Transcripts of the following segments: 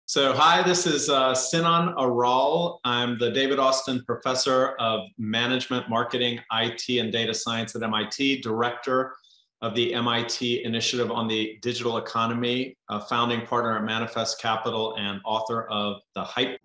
So hi, this is Sinan Aral. I'm the David Austin Professor of Management, Marketing, IT, and Data Science at MIT, Director of the MIT Initiative on the Digital Economy, a founding partner at Manifest Capital, and author of The Hype.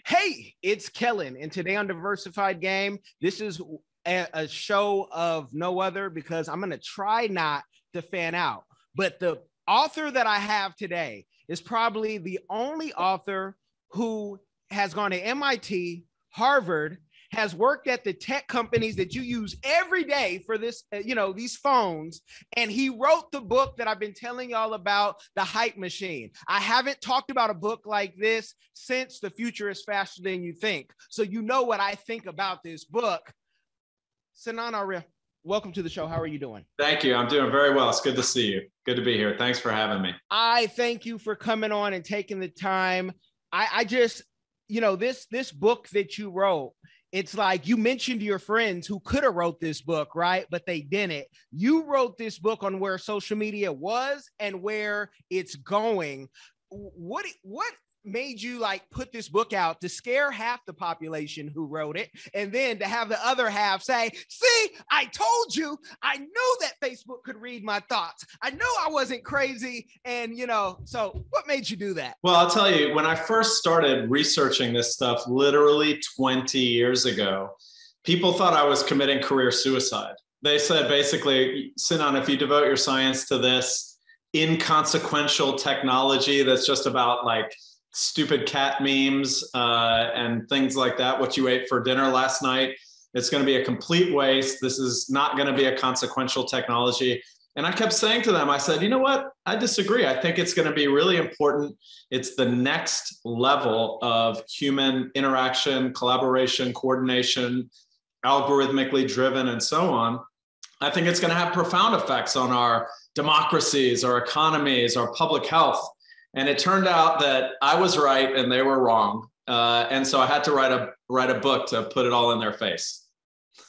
Hey, it's Kellen, and today on Diversified Game, this is a show of no other because I'm going to try not to fan out. But the author that I have today is probably the only author who has gone to MIT, Harvard, has worked at the tech companies that you use every day for this, these phones. And he wrote the book that I've been telling y'all about, The Hype Machine. I haven't talked about a book like this since The Future is Faster Than You Think. So you know what I think about this book. Sinan, Aral, welcome to the show. How are you doing? Thank you. I'm doing very well. It's good to see you. Good to be here. Thanks for having me. I thank you for coming on and taking the time. I just, this book that you wrote, it's like you mentioned your friends who could have wrote this book, right? But they didn't. You wrote this book on where social media was and where it's going. What made you put this book out to scare half the population who wrote it, and then to have the other half say, see, I told you, I knew that Facebook could read my thoughts. I knew I wasn't crazy. And, so what made you do that? Well, I'll tell you, when I first started researching this stuff, literally 20 years ago, people thought I was committing career suicide. They said, basically, Sinan, if you devote your science to this inconsequential technology that's just about stupid cat memes and things like that, what you ate for dinner last night, it's going to be a complete waste. This is not going to be a consequential technology. And I kept saying to them, I said, you know what? I disagree. I think it's going to be really important. It's the next level of human interaction, collaboration, coordination, algorithmically driven, and so on. I think it's going to have profound effects on our democracies, our economies, our public health. And it turned out that I was right and they were wrong. And so I had to write a book to put it all in their face.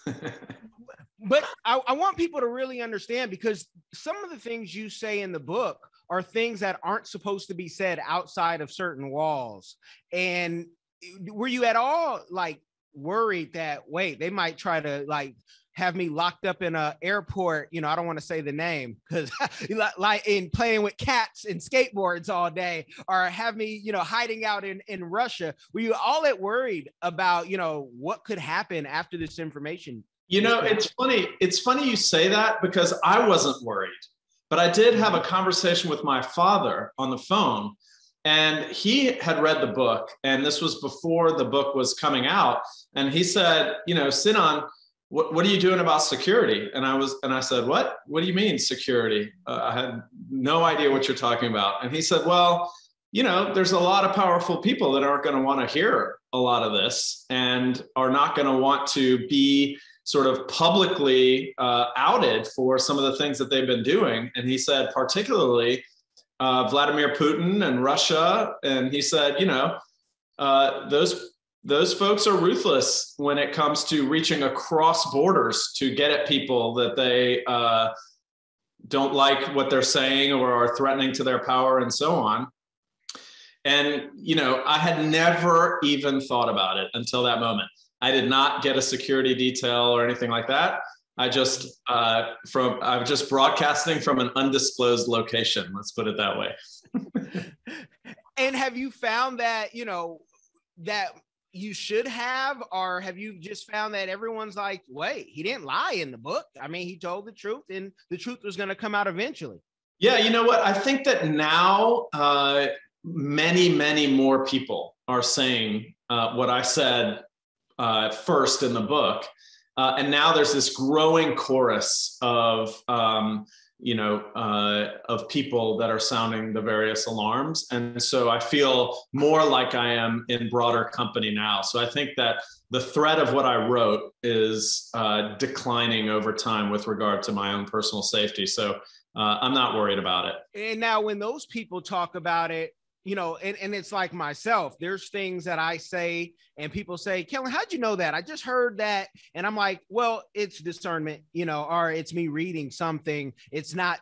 But I want people to really understand, because some of the things you say in the book are things that aren't supposed to be said outside of certain walls. And were you at all worried that, wait, they might try to have me locked up in an airport, I don't want to say the name, because in playing with cats and skateboards all day, or have me, hiding out in Russia? Were you all worried about, what could happen after this information? It's funny. It's funny you say that, because I wasn't worried, but I did have a conversation with my father on the phone, and he had read the book, and this was before the book was coming out. And he said, Sinan, what are you doing about security? And I said, what do you mean security? I had no idea what you're talking about. And he said, well, there's a lot of powerful people that aren't going to want to hear a lot of this and are not going to want to be sort of publicly outed for some of the things that they've been doing. And he said, particularly Vladimir Putin and Russia. And he said, those folks are ruthless when it comes to reaching across borders to get at people that they don't like what they're saying or are threatening to their power and so on. And, I had never even thought about it until that moment. I did not get a security detail or anything like that. I'm just broadcasting from an undisclosed location. Let's put it that way. And have you found that, that you should have, or have you just found that everyone's like, wait, he didn't lie in the book? I mean, he told the truth, and the truth was going to come out eventually. Yeah, you know what? I think that now many, many more people are saying what I said first in the book. And now there's this growing chorus of of people that are sounding the various alarms. And so I feel more like I am in broader company now. So I think that the thread of what I wrote is declining over time with regard to my own personal safety. So I'm not worried about it. And now when those people talk about it, and it's like myself, there's things that I say and people say, Kellen, how'd you know that? I just heard that. And I'm like, well, it's discernment, or it's me reading something. It's not,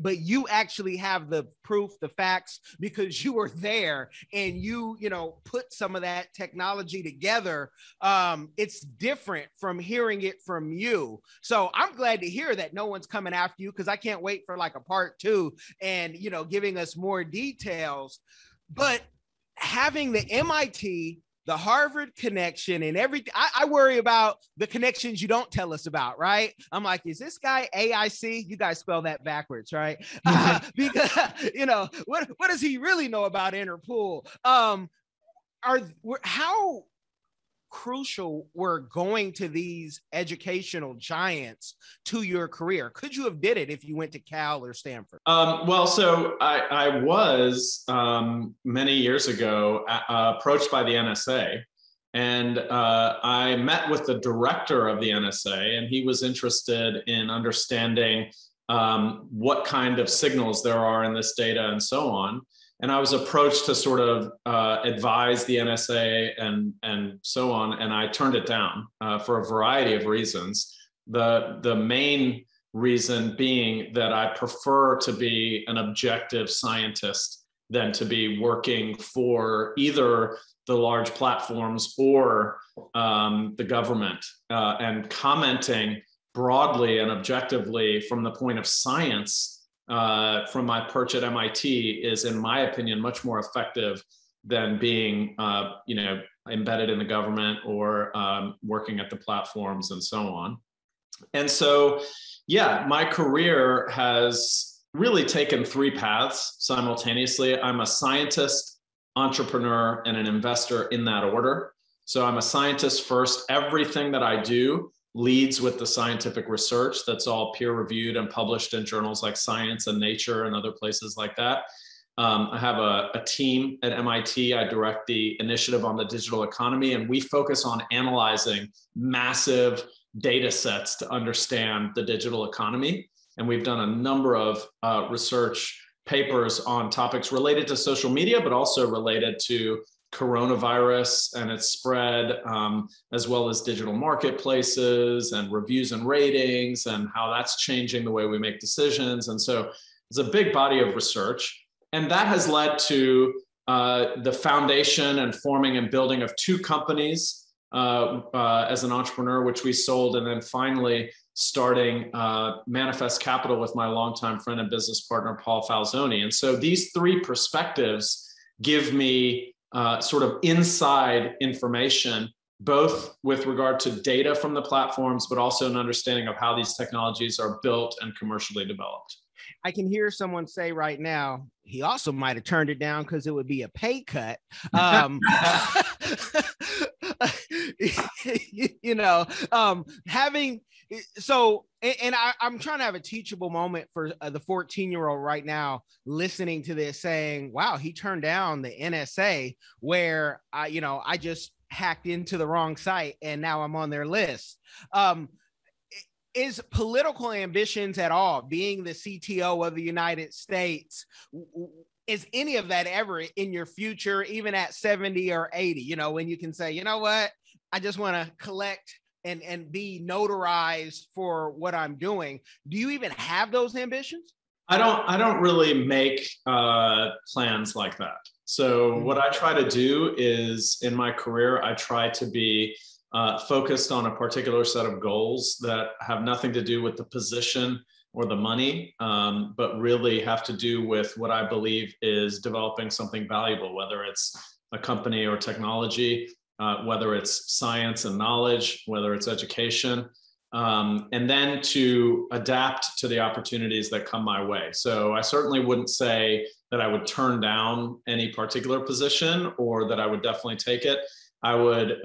but you actually have the proof, the facts, because you were there and you put some of that technology together. It's different from hearing it from you. So I'm glad to hear that no one's coming after you, because I can't wait for like a part 2 and, giving us more details. But having the MIT, the Harvard connection and everything, I worry about the connections you don't tell us about, right? I'm like, is this guy AIC? You guys spell that backwards, right? Because, what does he really know about Interpool? How crucial were going to these educational giants to your career? Could you have did it if you went to Cal or Stanford? Well, so I was many years ago approached by the NSA, and I met with the director of the NSA, and he was interested in understanding what kind of signals there are in this data and so on. And I was approached to sort of advise the NSA and so on, and I turned it down for a variety of reasons. The main reason being that I prefer to be an objective scientist than to be working for either the large platforms or the government, and commenting broadly and objectively from the point of science from my perch at MIT is, in my opinion, much more effective than being, embedded in the government or working at the platforms and so on. And so, yeah, my career has really taken 3 paths simultaneously. I'm a scientist, entrepreneur, and an investor in that order. So I'm a scientist first. Everything that I do leads with the scientific research that's all peer-reviewed and published in journals like Science and Nature and other places like that. I have a team at MIT. I direct the initiative on the digital economy, and we focus on analyzing massive data sets to understand the digital economy. And we've done a number of research papers on topics related to social media, but also related to coronavirus and its spread, as well as digital marketplaces and reviews and ratings and how that's changing the way we make decisions. And so it's a big body of research. And that has led to the foundation and forming and building of 2 companies as an entrepreneur, which we sold, and then finally starting Manifest Capital with my longtime friend and business partner, Paul Falzoni. And so these 3 perspectives give me sort of inside information, both with regard to data from the platforms, but also an understanding of how these technologies are built and commercially developed. I can hear someone say right now, he also might have turned it down because it would be a pay cut. I'm trying to have a teachable moment for the 14-year-old right now listening to this saying, wow, he turned down the NSA where I just hacked into the wrong site and now I'm on their list. Is political ambitions at all, being the CTO of the United States, is any of that ever in your future, even at 70 or 80, when you can say, you know what, I just want to collect and be notarized for what I'm doing? Do you even have those ambitions? I don't really make plans like that. So what I try to do is, in my career, I try to be focused on a particular set of goals that have nothing to do with the position or the money, but really have to do with what I believe is developing something valuable, whether it's a company or technology, whether it's science and knowledge, whether it's education, and then to adapt to the opportunities that come my way. So I certainly wouldn't say that I would turn down any particular position or that I would definitely take it. I would,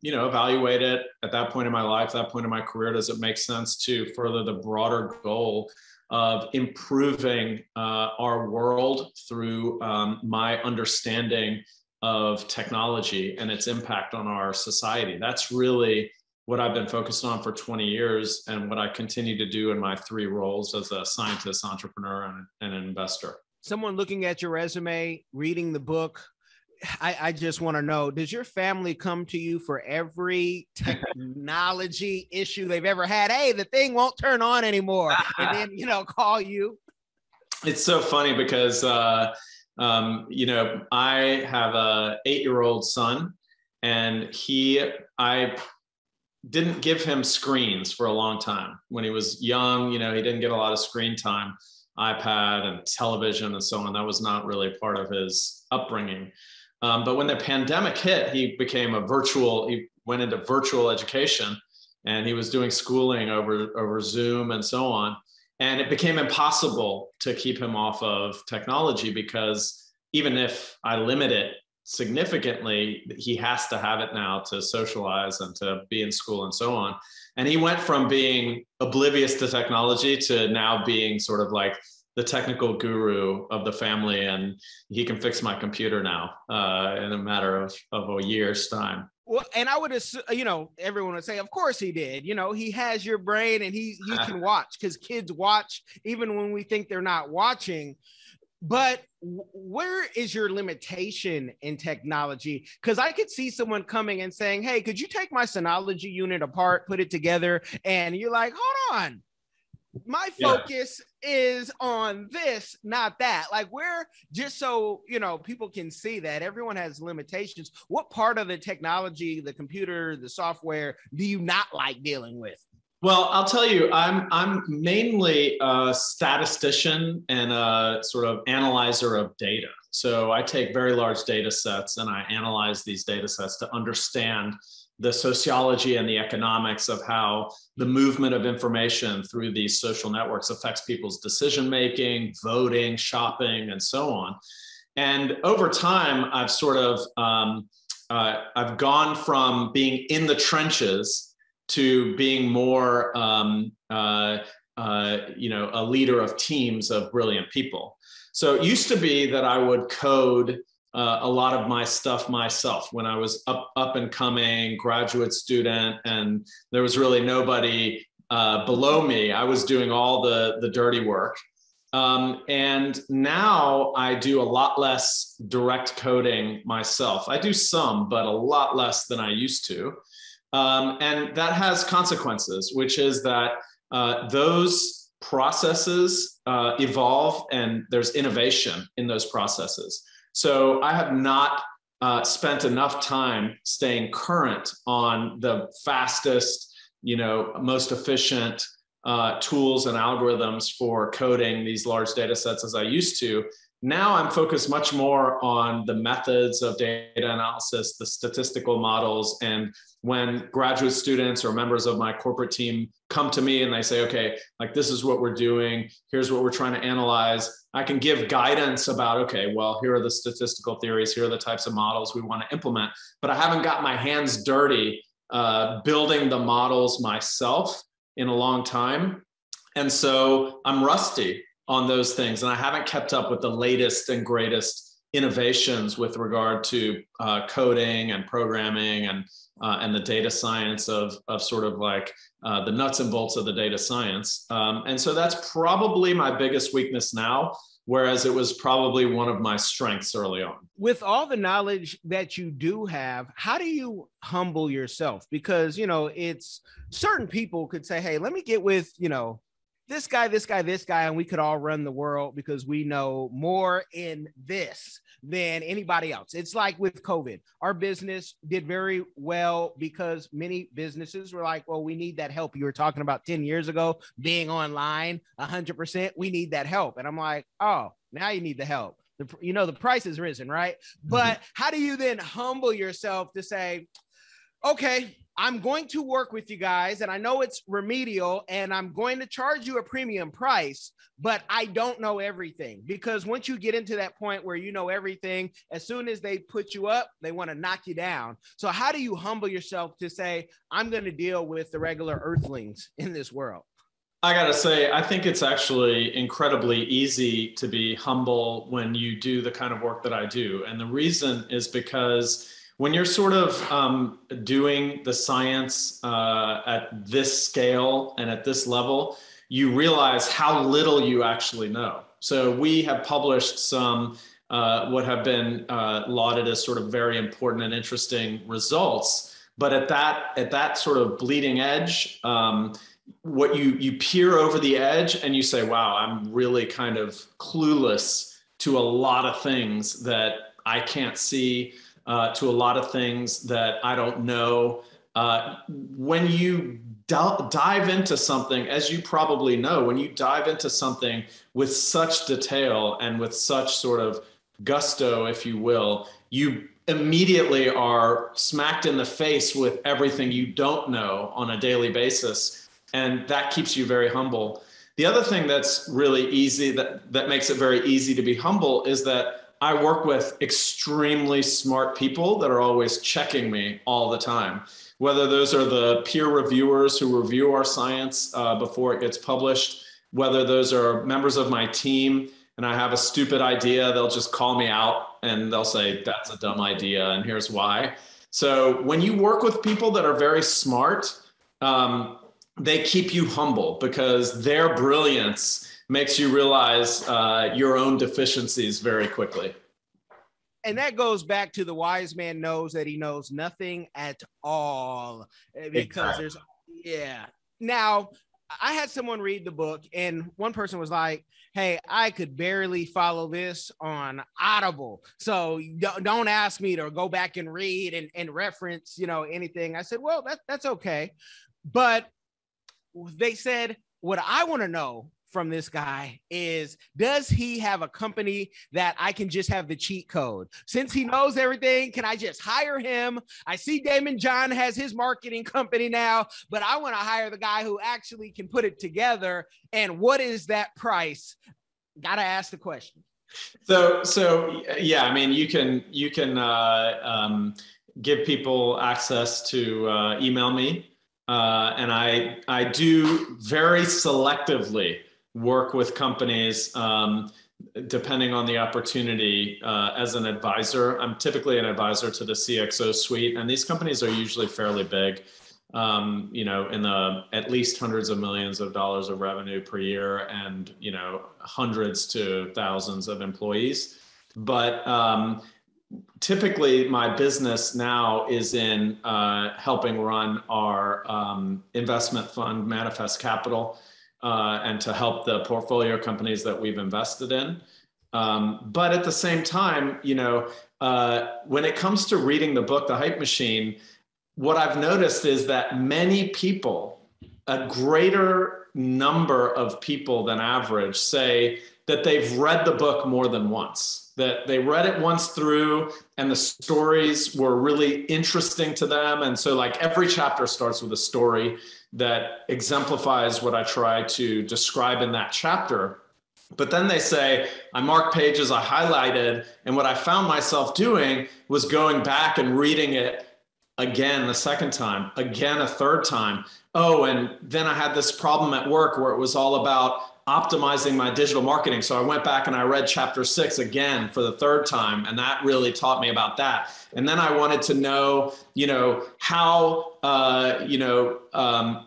evaluate it at that point in my life, that point in my career. Does it make sense to further the broader goal of improving our world through my understanding of technology and its impact on our society. That's really what I've been focused on for 20 years and what I continue to do in my 3 roles as a scientist, entrepreneur, and an investor. Someone looking at your resume, reading the book, I just want to know, does your family come to you for every technology issue they've ever had? Hey, the thing won't turn on anymore. And then, you know, call you. It's so funny because, you know, I have a 8-year-old son, and I didn't give him screens for a long time. When he was young, you know, he didn't get a lot of screen time, iPad and television and so on. That was not really part of his upbringing. But when the pandemic hit, he went into virtual education, and he was doing schooling over Zoom and so on. And it became impossible to keep him off of technology, because even if I limit it significantly, he has to have it now to socialize and to be in school and so on. And he went from being oblivious to technology to now being sort of like the technical guru of the family, and he can fix my computer now in a matter of a year's time. Well, and I would assume, you know, everyone would say, of course he did. You know, he has your brain, and he can watch, because kids watch even when we think they're not watching. But where is your limitation in technology? Because I could see someone coming and saying, hey, could you take my Synology unit apart, put it together? And you're like, hold on. My focus is on this, not that. Like, where, just so, you know, people can see that everyone has limitations. What part of the technology, the computer, the software, do you not like dealing with? Well, I'll tell you, I'm mainly a statistician and a sort of analyzer of data. So I take very large data sets and I analyze these data sets to understand the sociology and the economics of how the movement of information through these social networks affects people's decision-making, voting, shopping, and so on. And over time, I've sort of, I've gone from being in the trenches to being more, you know, a leader of teams of brilliant people. So it used to be that I would code a lot of my stuff myself when I was up and coming graduate student, and there was really nobody below me. I was doing all the dirty work. And now I do a lot less direct coding myself. I do some, but a lot less than I used to. And that has consequences, which is that those processes evolve, and there's innovation in those processes. So I have not spent enough time staying current on the fastest, you know, most efficient tools and algorithms for coding these large data sets as I used to. Now I'm focused much more on the methods of data analysis, the statistical models. And when graduate students or members of my corporate team come to me and they say, okay, like this is what we're doing, here's what we're trying to analyze, I can give guidance about, okay, well, here are the statistical theories, here are the types of models we want to implement, but I haven't got my hands dirty building the models myself in a long time. And so I'm rusty on those things, and I haven't kept up with the latest and greatest innovations with regard to coding and programming and the data science of sort of like the nuts and bolts of the data science. And so that's probably my biggest weakness now, whereas it was probably one of my strengths early on. With all the knowledge that you do have, how do you humble yourself? Because, you know, it's certain people could say, hey, let me get with, you know, this guy, and we could all run the world because we know more in this than anybody else. It's like with COVID, our business did very well because many businesses were like, well, we need that help. You were talking about 10 years ago, being online 100%, we need that help. And I'm like, oh, now you need the help. You know, the price has risen, right? But how do you then humble yourself to say, okay, I'm going to work with you guys, and I know it's remedial, and I'm going to charge you a premium price, but I don't know everything. Because once you get into that point where you know everything, as soon as they put you up, they want to knock you down. So how do you humble yourself to say, I'm going to deal with the regular earthlings in this world? I gotta say, I think it's actually incredibly easy to be humble when you do the kind of work that I do. And the reason is because when you're sort of doing the science at this scale and at this level, you realize how little you actually know. So we have published some what have been lauded as sort of very important and interesting results. But at that sort of bleeding edge, what you peer over the edge and you say, wow, I'm really kind of clueless to a lot of things that I can't see, to a lot of things that I don't know. When you dive into something, as you probably know, when you dive into something with such detail and with such sort of gusto, if you will, you immediately are smacked in the face with everything you don't know on a daily basis. And that keeps you very humble. The other thing that's really easy, that makes it very easy to be humble, is that I work with extremely smart people that are always checking me all the time. Whether those are the peer reviewers who review our science before it gets published, whether those are members of my team, and I have a stupid idea, they'll just call me out and they'll say, that's a dumb idea, and here's why. So when you work with people that are very smart, they keep you humble because their brilliance makes you realize your own deficiencies very quickly. And that goes back to the wise man knows that he knows nothing at all, because there's, yeah. Now, I had someone read the book and one person was like, hey, I could barely follow this on Audible. So don't ask me to go back and read and reference, anything. I said, well, that's okay. But they said, what I want to know from this guy is, does he have a company that I can just have the cheat code? Since he knows everything, can I just hire him? I see Damon John has his marketing company now, but I want to hire the guy who actually can put it together. And what is that price? Got to ask the question. So yeah, I mean, you can give people access to email me. And I do very selectively work with companies depending on the opportunity as an advisor. I'm typically an advisor to the CXO suite, and these companies are usually fairly big, in the at least hundreds of millions of dollars of revenue per year, and hundreds to thousands of employees. But typically my business now is in helping run our investment fund, Manifest Capital, and to help the portfolio companies that we've invested in. But at the same time, when it comes to reading the book, The Hype Machine, what I've noticed is that many people, a greater number of people than average, say that they've read the book more than once, that they read it once through and the stories were really interesting to them. And so like every chapter starts with a story that exemplifies what I try to describe in that chapter. But then they say, I marked pages, I highlighted, and what I found myself doing was going back and reading it again the second time, again a third time. Oh, and then I had this problem at work where it was all about optimizing my digital marketing. So I went back and I read chapter 6 again for the third time, and that really taught me about that. And then I wanted to know, how,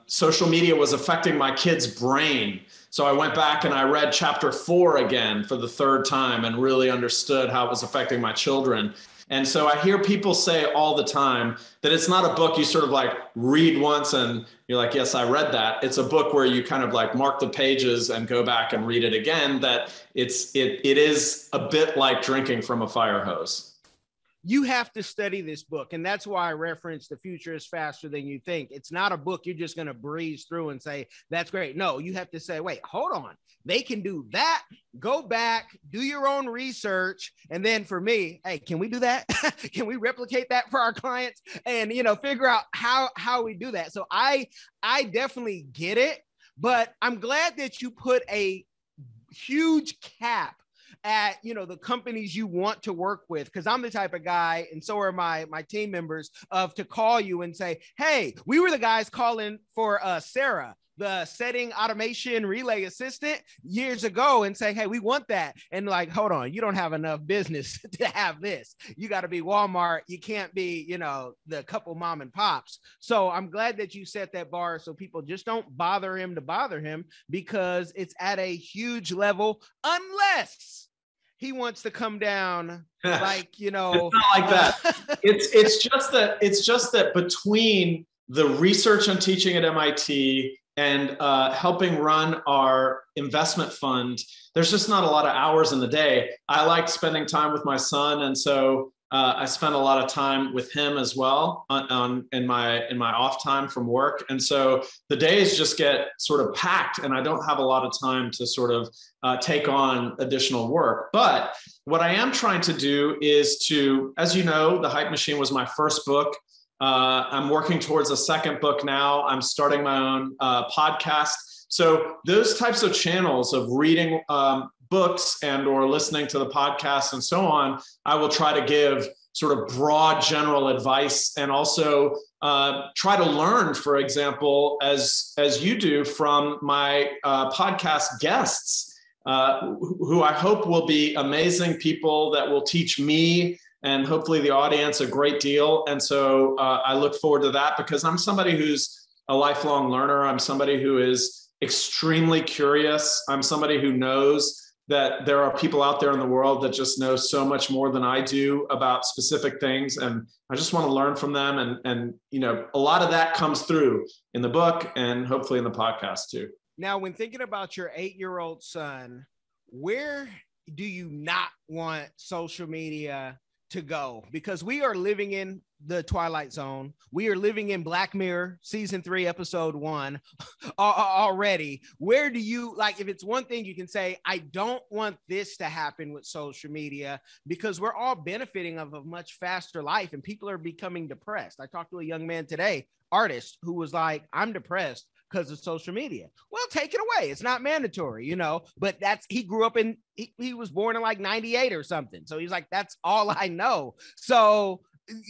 social media was affecting my kid's brain. So I went back and I read chapter 4 again for the third time and really understood how it was affecting my children. And so I hear people say all the time that it's not a book you sort of like read once and you're like, yes, I read that. It's a book where you kind of like mark the pages and go back and read it again, that it is a bit like drinking from a fire hose. You have to study this book. And that's why I reference The Future is Faster Than You Think. It's not a book you're just going to breeze through and say, that's great. No, you have to say, wait, hold on. They can do that. Go back, do your own research. And then for me, hey, can we do that? Can we replicate that for our clients? And, figure out how we do that. So I definitely get it, but I'm glad that you put a huge cap at the companies you want to work with, because I'm the type of guy, and so are my team members, of to call you and say, hey, we were the guys calling for Sarah. the setting automation relay assistant years ago and saying, hey, we want that. And like, hold on, you don't have enough business to have this. You got to be Walmart. You can't be, you know, the couple mom and pops. So I'm glad that you set that bar so people just don't bother him to bother him, because it's at a huge level, unless he wants to come down like, you know, it's not like that. It's just that between the research I'm teaching at MIT and helping run our investment fund, there's just not a lot of hours in the day. I like spending time with my son, and so I spend a lot of time with him as well in my off time from work. And so the days just get sort of packed, and I don't have a lot of time to sort of take on additional work. But what I am trying to do is to, as you know, The Hype Machine was my first book. I'm working towards a second book now. I'm starting my own podcast. So those types of channels of reading books and or listening to the podcast and so on, I will try to give sort of broad general advice, and also try to learn, for example, as you do from my podcast guests, who I hope will be amazing people that will teach me and hopefully the audience a great deal. And so I look forward to that, because I'm somebody who's a lifelong learner. I'm somebody who is extremely curious. I'm somebody who knows that there are people out there in the world that just know so much more than I do about specific things. And I just want to learn from them. And you know, a lot of that comes through in the book and hopefully in the podcast too. Now, when thinking about your 8-year-old son, where do you not want social media to go? Because we are living in the Twilight Zone. We are living in Black Mirror season 3, episode 1 already. Where do you, like, if it's one thing you can say, I don't want this to happen with social media, because we're all benefiting of a much faster life and people are becoming depressed. I talked to a young man today, artist, who was like, I'm depressed because of social media. Well, take it away. It's not mandatory, you know, but he grew up in, he was born in like 98 or something. So he's like, that's all I know. So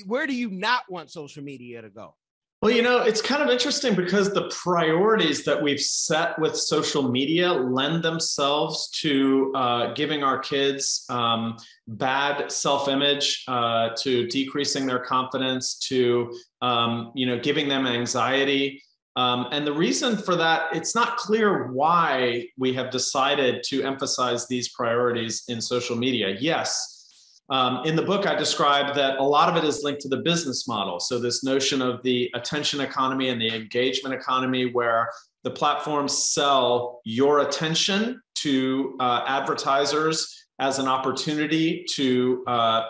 where do you not want social media to go? Well, you know, it's kind of interesting because the priorities that we've set with social media lend themselves to giving our kids bad self-image, to decreasing their confidence, to, you know, giving them anxiety. And the reason for that, it's not clear why we have decided to emphasize these priorities in social media. Yes. In the book, I described that a lot of it is linked to the business model. So this notion of the attention economy and the engagement economy, where the platforms sell your attention to advertisers as an opportunity to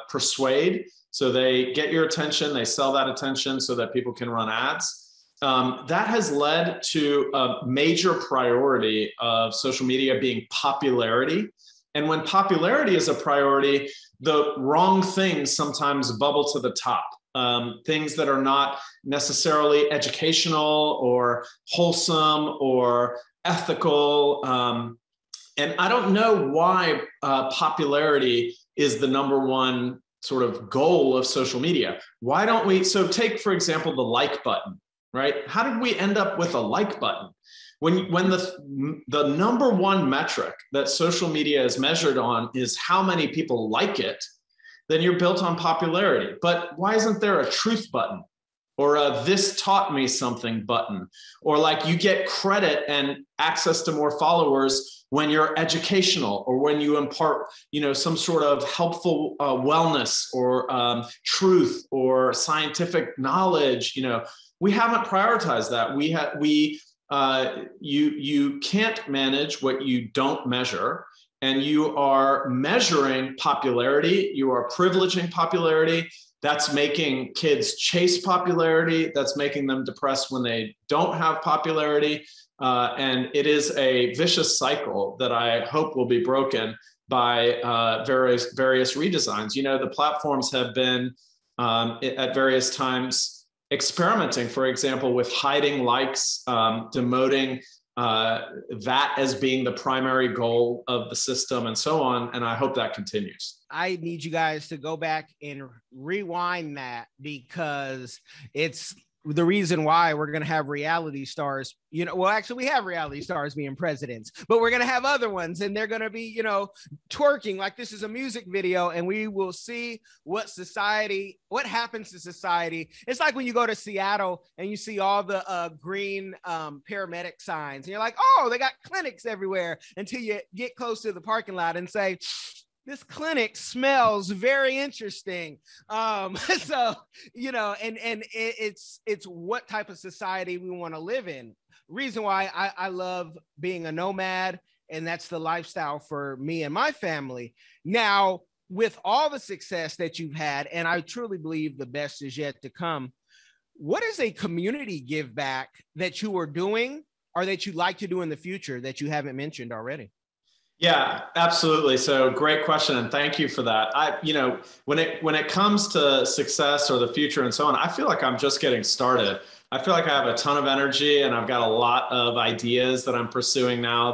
persuade. So they get your attention, they sell that attention so that people can run ads. That has led to a major priority of social media being popularity. And when popularity is a priority, the wrong things sometimes bubble to the top. Things that are not necessarily educational or wholesome or ethical. And I don't know why popularity is the number one sort of goal of social media. Why don't we, so take, for example, the like button, right? How did we end up with a like button? When the number one metric that social media is measured on is how many people like it, then you're built on popularity. But why isn't there a truth button or a this taught me something button? Or like you get credit and access to more followers when you're educational or when you impart, you know, some sort of helpful wellness or truth or scientific knowledge. You know, we haven't prioritized that. You can't manage what you don't measure, and you are measuring popularity. You are privileging popularity. That's making kids chase popularity. That's making them depressed when they don't have popularity. And it is a vicious cycle that I hope will be broken by various redesigns. You know, the platforms have been at various times experimenting, for example, with hiding likes, demoting that as being the primary goal of the system and so on. And I hope that continues. I need you guys to go back and rewind that, because it's the reason why we're going to have reality stars, well, actually we have reality stars being presidents, but we're going to have other ones, and they're going to be, twerking like this is a music video, and we will see what happens to society. It's like when you go to Seattle and you see all the green paramedic signs, and you're like, oh, they got clinics everywhere, until you get close to the parking lot and say, this clinic smells very interesting. So, and it's what type of society we want to live in. Reason why I love being a nomad, and that's the lifestyle for me and my family. Now, with all the success that you've had, and I truly believe the best is yet to come, what is a community give back that you are doing or that you'd like to do in the future that you haven't mentioned already? Yeah, absolutely. So great question. And thank you for that. When it comes to success or the future and so on, I feel like I'm just getting started. I feel like I have a ton of energy, and I've got a lot of ideas that I'm pursuing now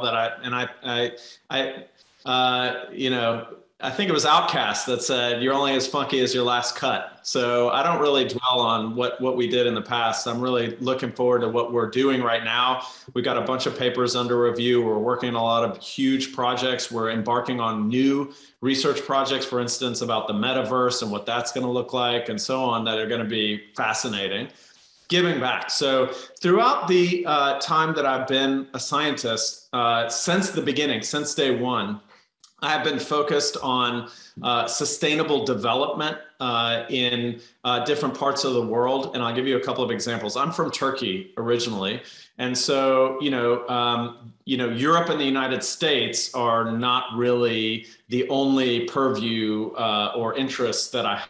I think it was Outkast that said, you're only as funky as your last cut. So I don't really dwell on what we did in the past. I'm really looking forward to what we're doing right now. We've got a bunch of papers under review. We're working on a lot of huge projects. We're embarking on new research projects, for instance, about the metaverse and what that's going to look like and so on, that are going to be fascinating. Giving back. So throughout the time that I've been a scientist, since the beginning, since day one, I have been focused on sustainable development in different parts of the world. And I'll give you a couple of examples. I'm from Turkey originally. And so, Europe and the United States are not really the only purview or interests that I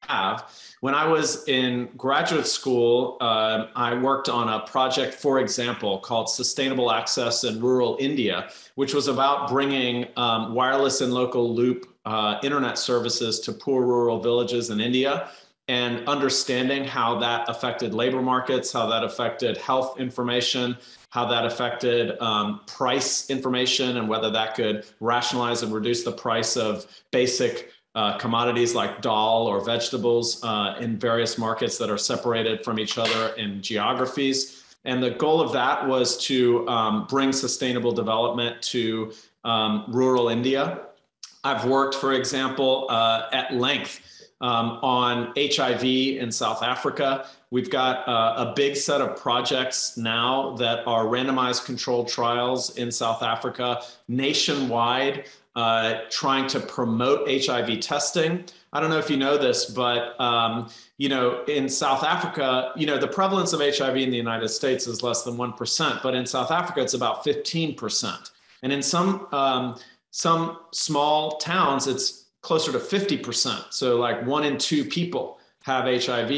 have. When I was in graduate school, I worked on a project, for example, called Sustainable Access in Rural India, which was about bringing wireless and local loop internet services to poor rural villages in India, and understanding how that affected labor markets, how that affected health information, how that affected price information, and whether that could rationalize and reduce the price of basic commodities like dal or vegetables in various markets that are separated from each other in geographies. And the goal of that was to bring sustainable development to rural India. I've worked, for example, at length on HIV in South Africa. We've got a big set of projects now that are randomized controlled trials in South Africa nationwide, trying to promote HIV testing. I don't know if you know this, but in South Africa, the prevalence of HIV in the United States is less than 1%, but in South Africa, it's about 15%. And in some small towns, it's closer to 50%. So like 1 in 2 people have HIV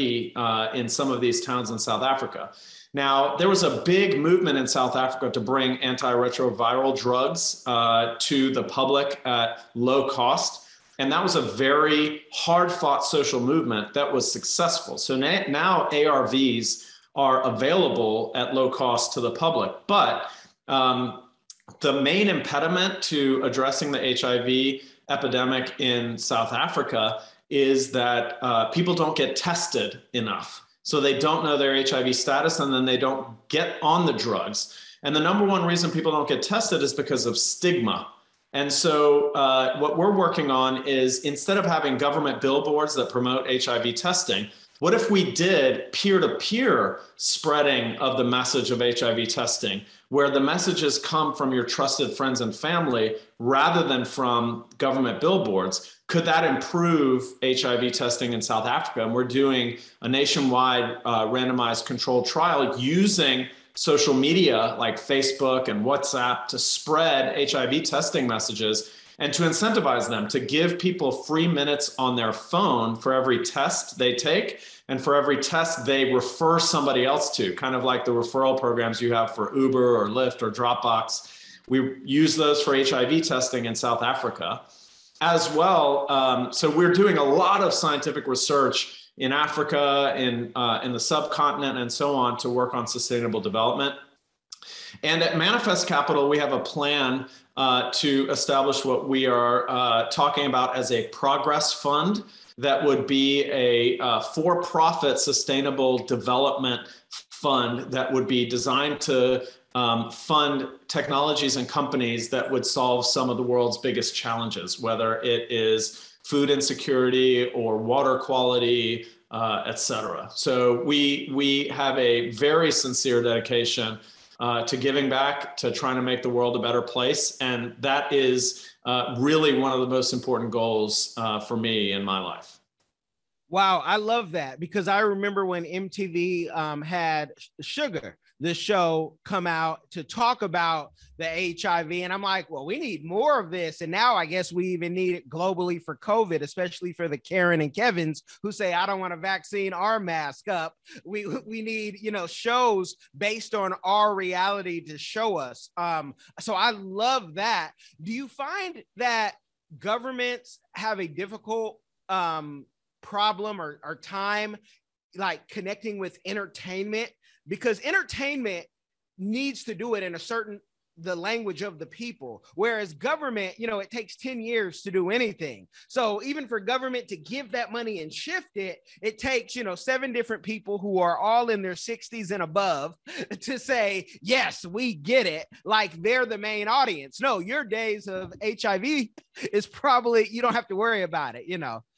in some of these towns in South Africa. Now, there was a big movement in South Africa to bring antiretroviral drugs to the public at low cost. And that was a very hard-fought social movement that was successful. So now ARVs are available at low cost to the public. But the main impediment to addressing the HIV epidemic in South Africa is that people don't get tested enough. So they don't know their HIV status, and then they don't get on the drugs. And the number one reason people don't get tested is because of stigma. And so what we're working on is, instead of having government billboards that promote HIV testing, what if we did peer-to-peer spreading of the message of HIV testing, where the messages come from your trusted friends and family rather than from government billboards? Could that improve HIV testing in South Africa? And we're doing a nationwide randomized controlled trial using social media like Facebook and WhatsApp to spread HIV testing messages and to incentivize them to give people free minutes on their phone for every test they take and for every test they refer somebody else to, kind of like the referral programs you have for Uber or Lyft or Dropbox. We use those for HIV testing in South Africa as well. So we're doing a lot of scientific research in Africa, in the subcontinent, and so on, to work on sustainable development. And at Manifest Capital, we have a plan to establish what we are talking about as a progress fund that would be a for-profit sustainable development fund that would be designed to fund technologies and companies that would solve some of the world's biggest challenges, whether it is food insecurity or water quality, et cetera. So we have a very sincere dedication to giving back, to trying to make the world a better place. And that is really one of the most important goals for me in my life. Wow, I love that, because I remember when MTV had Sugar, the show, come out to talk about the HIV. And I'm like, well, we need more of this. And now I guess we even need it globally for COVID, especially for the Karen and Kevins who say, I don't want a vaccine or mask up. We need, shows based on our reality to show us. So I love that. Do you find that governments have a difficult problem or time like connecting with entertainment, because entertainment needs to do it in the language of the people, whereas government, it takes 10 years to do anything. So even for government to give that money and shift it, it takes 7 different people who are all in their 60s and above to say, yes, we get it, like they're the main audience. No, your days of HIV is probably, you don't have to worry about it,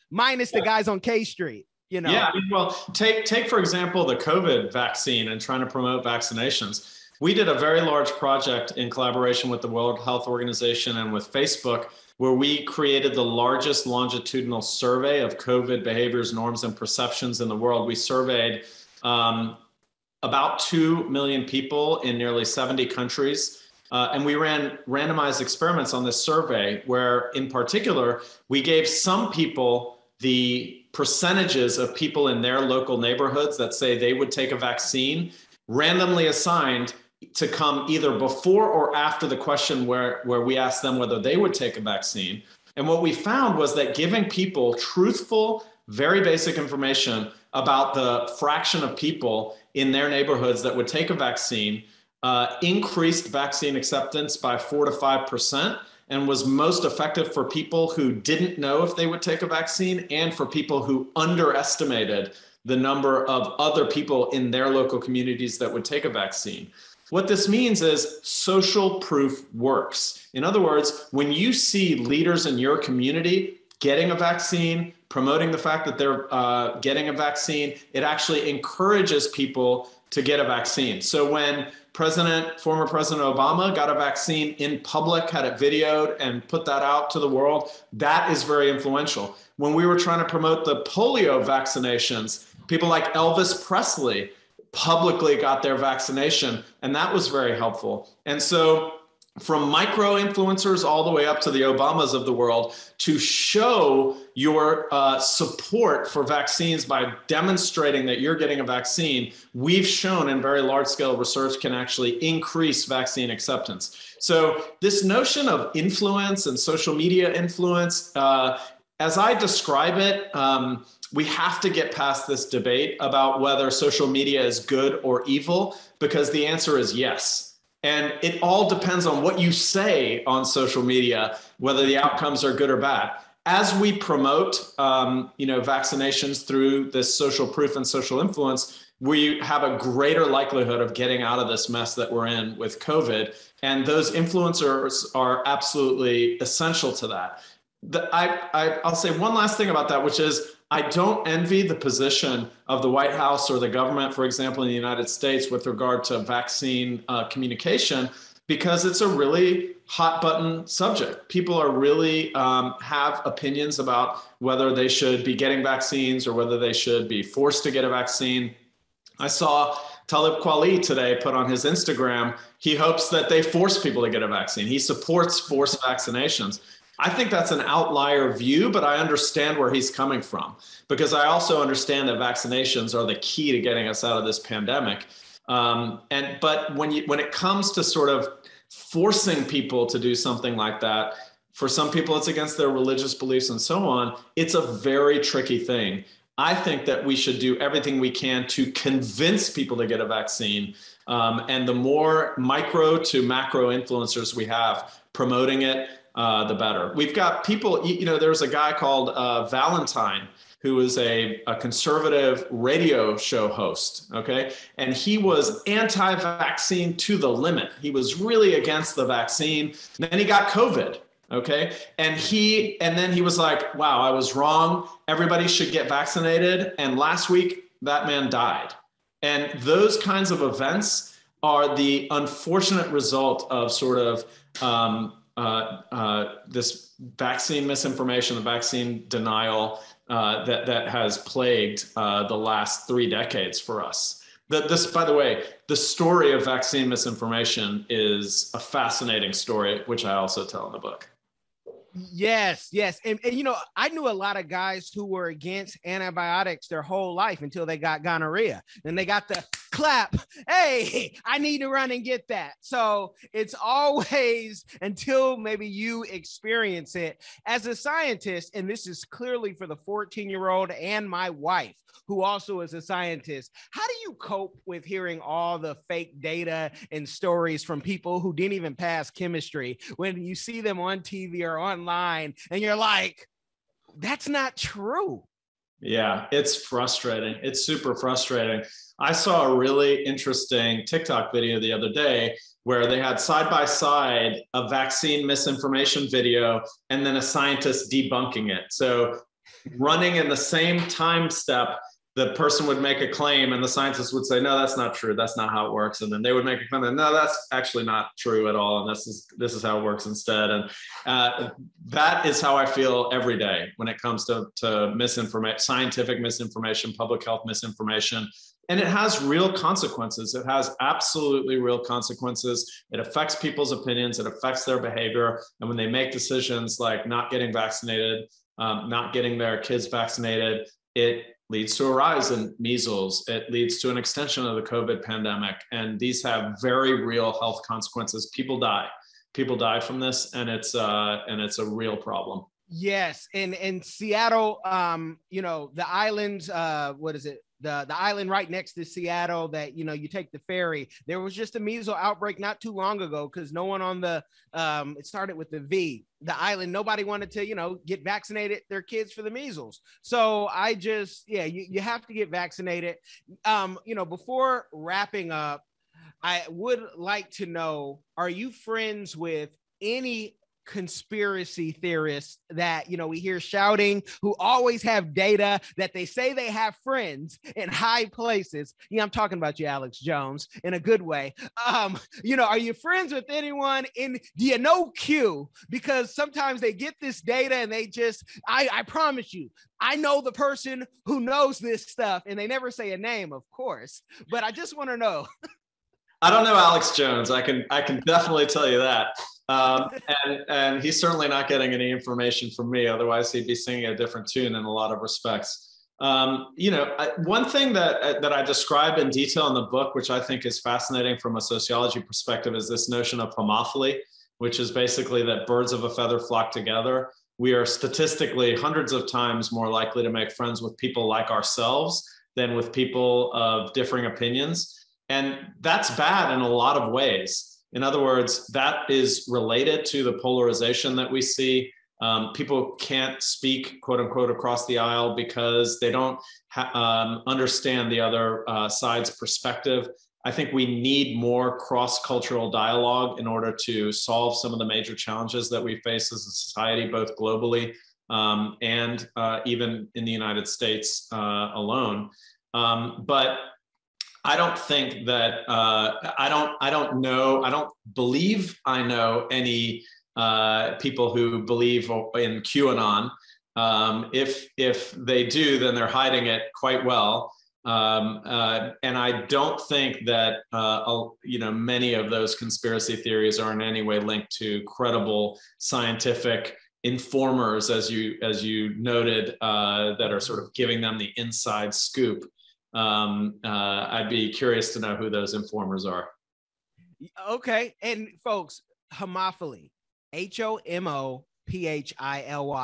minus the guys on K Street, Yeah, well, take for example, the COVID vaccine and trying to promote vaccinations. We did a very large project in collaboration with the World Health Organization and with Facebook, where we created the largest longitudinal survey of COVID behaviors, norms, and perceptions in the world. We surveyed about 2 million people in nearly 70 countries. And we ran randomized experiments on this survey where, in particular, we gave some people the percentages of people in their local neighborhoods that say they would take a vaccine, randomly assigned to come either before or after the question where we asked them whether they would take a vaccine. And what we found was that giving people truthful, very basic information about the fraction of people in their neighborhoods that would take a vaccine increased vaccine acceptance by 4 to 5%, and was most effective for people who didn't know if they would take a vaccine and for people who underestimated the number of other people in their local communities that would take a vaccine. What this means is social proof works. In other words, when you see leaders in your community getting a vaccine, promoting the fact that they're getting a vaccine, it actually encourages people to get a vaccine. So when former President Obama got a vaccine in public, had it videoed and put that out to the world, that is very influential. When we were trying to promote the polio vaccinations, people like Elvis Presley publicly got their vaccination, and that was very helpful. And so from micro influencers all the way up to the Obamas of the world, to show your support for vaccines by demonstrating that you're getting a vaccine, we've shown in very large scale research can actually increase vaccine acceptance. So this notion of influence and social media influence, as I describe it, we have to get past this debate about whether social media is good or evil, because the answer is yes. And it all depends on what you say on social media, whether the outcomes are good or bad. As we promote, vaccinations through this social proof and social influence, we have a greater likelihood of getting out of this mess that we're in with COVID. And those influencers are absolutely essential to that. I'll say one last thing about that, which is I don't envy the position of the White House or the government, for example, in the United States with regard to vaccine communication, because it's a really hot button subject. People are really have opinions about whether they should be getting vaccines or whether they should be forced to get a vaccine. I saw Talib Kweli today put on his Instagram, he hopes that they force people to get a vaccine. He supports forced vaccinations. I think that's an outlier view, but I understand where he's coming from, because I also understand that vaccinations are the key to getting us out of this pandemic. But when it comes to sort of forcing people to do something like that, for some people it's against their religious beliefs and so on, it's a very tricky thing. I think that we should do everything we can to convince people to get a vaccine And the more micro to macro influencers we have promoting it, the better. We've got people, there's a guy called Valentine, who is a conservative radio show host, okay? And he was anti-vaccine to the limit. He was really against the vaccine. Then he got COVID, okay? And then he was like, wow, I was wrong. Everybody should get vaccinated. And last week, that man died. And those kinds of events are the unfortunate result of sort of this vaccine misinformation, the vaccine denial, that has plagued the last 3 decades for us. By the way, the story of vaccine misinformation is a fascinating story, which I also tell in the book. Yes, yes. And I knew a lot of guys who were against antibiotics their whole life until they got gonorrhea. Then they got the clap. Hey, I need to run and get that. So it's always until maybe you experience it as a scientist. And this is clearly for the 14-year-old and my wife, who also is a scientist. How do you cope with hearing all the fake data and stories from people who didn't even pass chemistry when you see them on TV or online and you're like, that's not true? Yeah, it's frustrating. It's super frustrating. I saw a really interesting TikTok video the other day where they had side by side a vaccine misinformation video and then a scientist debunking it. So running in the same time step, the person would make a claim and the scientist would say, no, that's not true. That's not how it works. And then they would make a claim and no, that's actually not true at all. And this is how it works instead. And that is how I feel every day when it comes to misinformation, scientific misinformation, public health misinformation. And it has real consequences. It has absolutely real consequences. It affects people's opinions. It affects their behavior. And when they make decisions like not getting vaccinated, not getting their kids vaccinated, it leads to a rise in measles. It leads to an extension of the COVID pandemic. And these have very real health consequences. People die. People die from this, and it's a real problem. Yes. And in Seattle, the islands, what is it? The island right next to Seattle that, you take the ferry. There was just a measles outbreak not too long ago because no one on it started with the V, the island, nobody wanted to, get vaccinated their kids for the measles. So you have to get vaccinated. Before wrapping up, I would like to know, are you friends with any conspiracy theorists that we hear shouting, who always have data, that they say they have friends in high places? I'm talking about you, Alex Jones, in a good way. Are you friends with anyone do you know Q? Because sometimes they get this data and they just, I promise you, I know the person who knows this stuff, and they never say a name, of course, but I just want to know. I don't know Alex Jones. I can definitely tell you that. And he's certainly not getting any information from me. Otherwise, he'd be singing a different tune in a lot of respects. One thing that I describe in detail in the book, which I think is fascinating from a sociology perspective, is this notion of homophily, which is basically that birds of a feather flock together. We are statistically hundreds of times more likely to make friends with people like ourselves than with people of differing opinions. And that's bad in a lot of ways. In other words, that is related to the polarization that we see. People can't speak, quote unquote, across the aisle because they don't understand the other side's perspective. I think we need more cross-cultural dialogue in order to solve some of the major challenges that we face as a society, both globally and even in the United States alone. But I don't think that I don't believe I know any people who believe in QAnon. If they do, then they're hiding it quite well. And I don't think that many of those conspiracy theories are in any way linked to credible scientific informers, as you noted, that are sort of giving them the inside scoop. I'd be curious to know who those informers are. Okay. And folks, homophily, HOMOPHILY,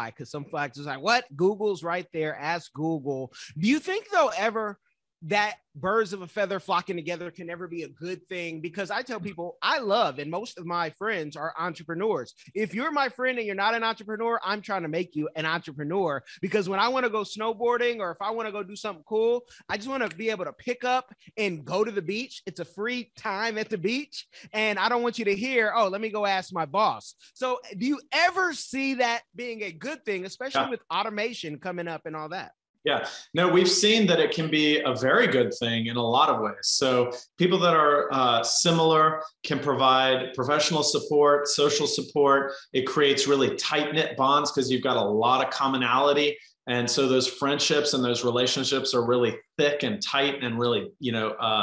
because some folks are like, what? Google's right there. Ask Google. Do you think they'll ever that birds of a feather flocking together can never be a good thing, because I tell people I love, and most of my friends are entrepreneurs. If you're my friend and you're not an entrepreneur, I'm trying to make you an entrepreneur, because when I want to go snowboarding or if I want to go do something cool, I just want to be able to pick up and go to the beach. It's a free time at the beach. And I don't want you to hear, oh, let me go ask my boss. So do you ever see that being a good thing, especially with automation coming up and all that? Yeah, no, we've seen that it can be a very good thing in a lot of ways. So people that are similar can provide professional support, social support. It creates really tight-knit bonds because you've got a lot of commonality. And so those friendships and those relationships are really thick and tight and really,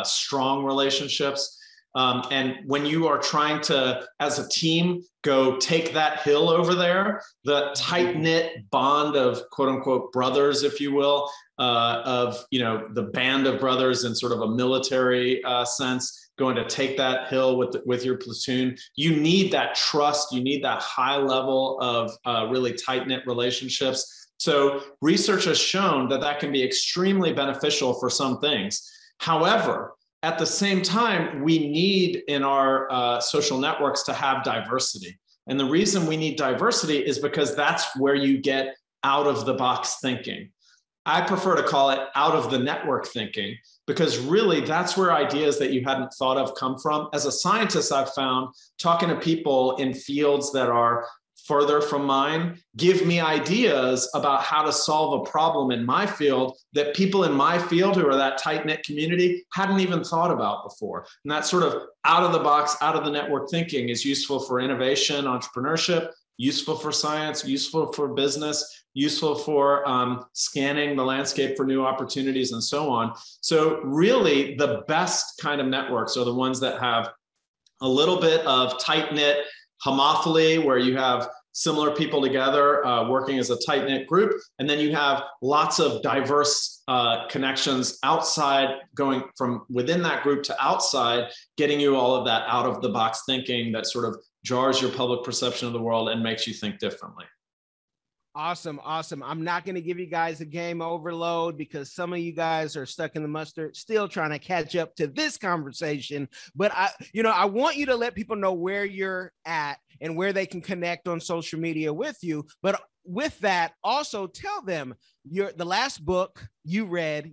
strong relationships. And when you are trying to, as a team, go take that hill over there, the tight-knit bond of quote unquote brothers, if you will, the band of brothers in sort of a military sense, going to take that hill with your platoon, you need that trust, you need that high level of really tight-knit relationships. So research has shown that that can be extremely beneficial for some things. However, at the same time, we need in our social networks to have diversity. And the reason we need diversity is because that's where you get out of the box thinking. I prefer to call it out of the network thinking, because really that's where ideas that you hadn't thought of come from. As a scientist, I've found talking to people in fields that are further from mine give me ideas about how to solve a problem in my field that people in my field who are that tight-knit community hadn't even thought about before. And that sort of out of the box, out of the network thinking is useful for innovation, entrepreneurship, useful for science, useful for business, useful for scanning the landscape for new opportunities and so on. So really the best kind of networks are the ones that have a little bit of tight-knit homophily, where you have similar people together working as a tight-knit group, and then you have lots of diverse connections outside, going from within that group to outside, getting you all of that out of the box thinking that sort of jars your public perception of the world and makes you think differently. Awesome. Awesome. I'm not going to give you guys a game overload because some of you guys are stuck in the mustard, still trying to catch up to this conversation. But I want you to let people know where you're at and where they can connect on social media with you. But with that, also tell them the last book you read,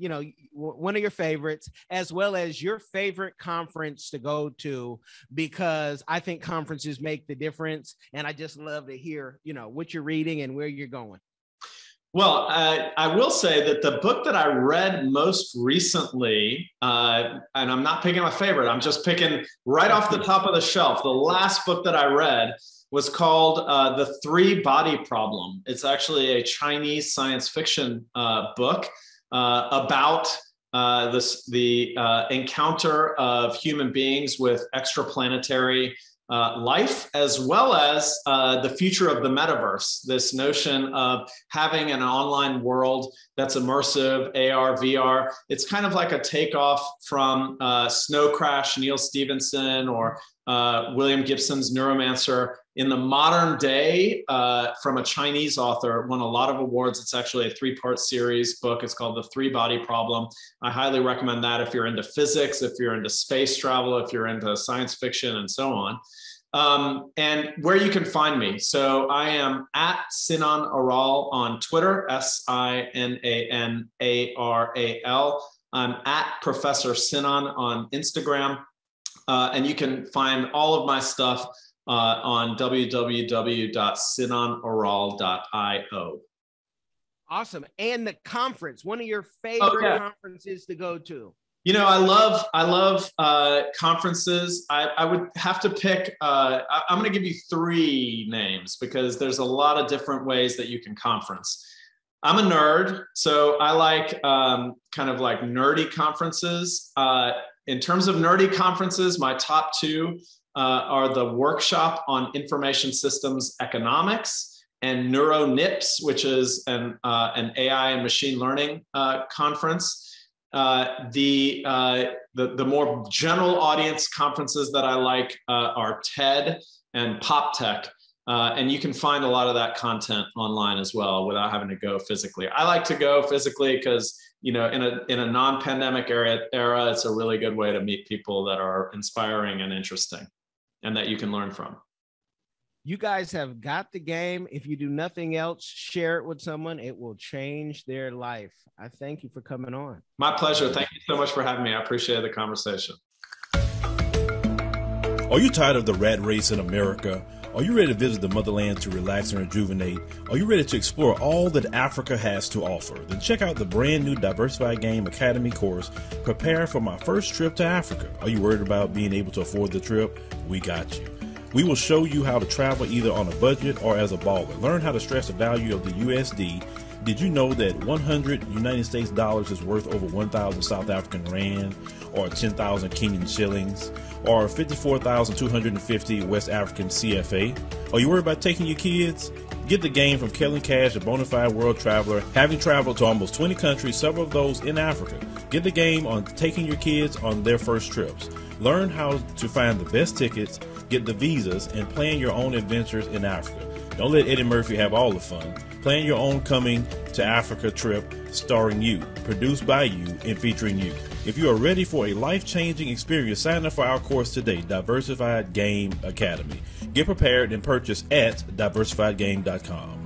one of your favorites, as well as your favorite conference to go to, because I think conferences make the difference. And I just love to hear, what you're reading and where you're going. Well, I will say that the book that I read most recently, and I'm not picking my favorite, I'm just picking right off the top of the shelf. The last book that I read was called The Three Body Problem. It's actually a Chinese science fiction book about the encounter of human beings with extraplanetary life, as well as the future of the metaverse, this notion of having an online world that's immersive, AR, VR. It's kind of like a takeoff from Snow Crash, Neil Stephenson, or William Gibson's Neuromancer. In the modern day, from a Chinese author, won a lot of awards. It's actually a 3-part series book. It's called The Three Body Problem. I highly recommend that if you're into physics, if you're into space travel, if you're into science fiction and so on. And where you can find me. So I am at Sinan Aral on Twitter, SINANARAL. I'm at Professor Sinan on Instagram. And you can find all of my stuff on www.sinanaral.io. Awesome. And the conference, one of your favorite conferences to go to. I love conferences. I would have to pick, I'm going to give you 3 names because there's a lot of different ways that you can conference. I'm a nerd, so I like kind of like nerdy conferences. In terms of nerdy conferences, my top 2 are the Workshop on Information Systems Economics and NeuroNIPS, which is an AI and machine learning conference. The more general audience conferences that I like are TED and PopTech. And you can find a lot of that content online as well without having to go physically. I like to go physically because, in a non-pandemic era, it's a really good way to meet people that are inspiring and interesting and that you can learn from. You guys have got the game. If you do nothing else, share it with someone. It will change their life. I thank you for coming on. My pleasure. Thank you so much for having me. I appreciate the conversation. Are you tired of the rat race in America? Are you ready to visit the motherland to relax and rejuvenate? Are you ready to explore all that Africa has to offer? Then check out the brand new Diversified Game Academy course, Prepare for My First Trip to Africa. Are you worried about being able to afford the trip? We got you. We will show you how to travel either on a budget or as a baller. Learn how to stress the value of the USD. Did you know that 100 United States dollars is worth over 1,000 South African rand, or 10,000 Kenyan shillings, or 54,250 West African CFA? Are you worried about taking your kids? Get the game from Kellen Cash, a bona fide world traveler, having traveled to almost 20 countries, several of those in Africa. Get the game on taking your kids on their first trips. Learn how to find the best tickets, get the visas, and plan your own adventures in Africa. Don't let Eddie Murphy have all the fun. Plan your own coming to Africa trip starring you, produced by you, and featuring you. If you are ready for a life-changing experience, sign up for our course today, Diversified Game Academy. Get prepared and purchase at diversifiedgame.com.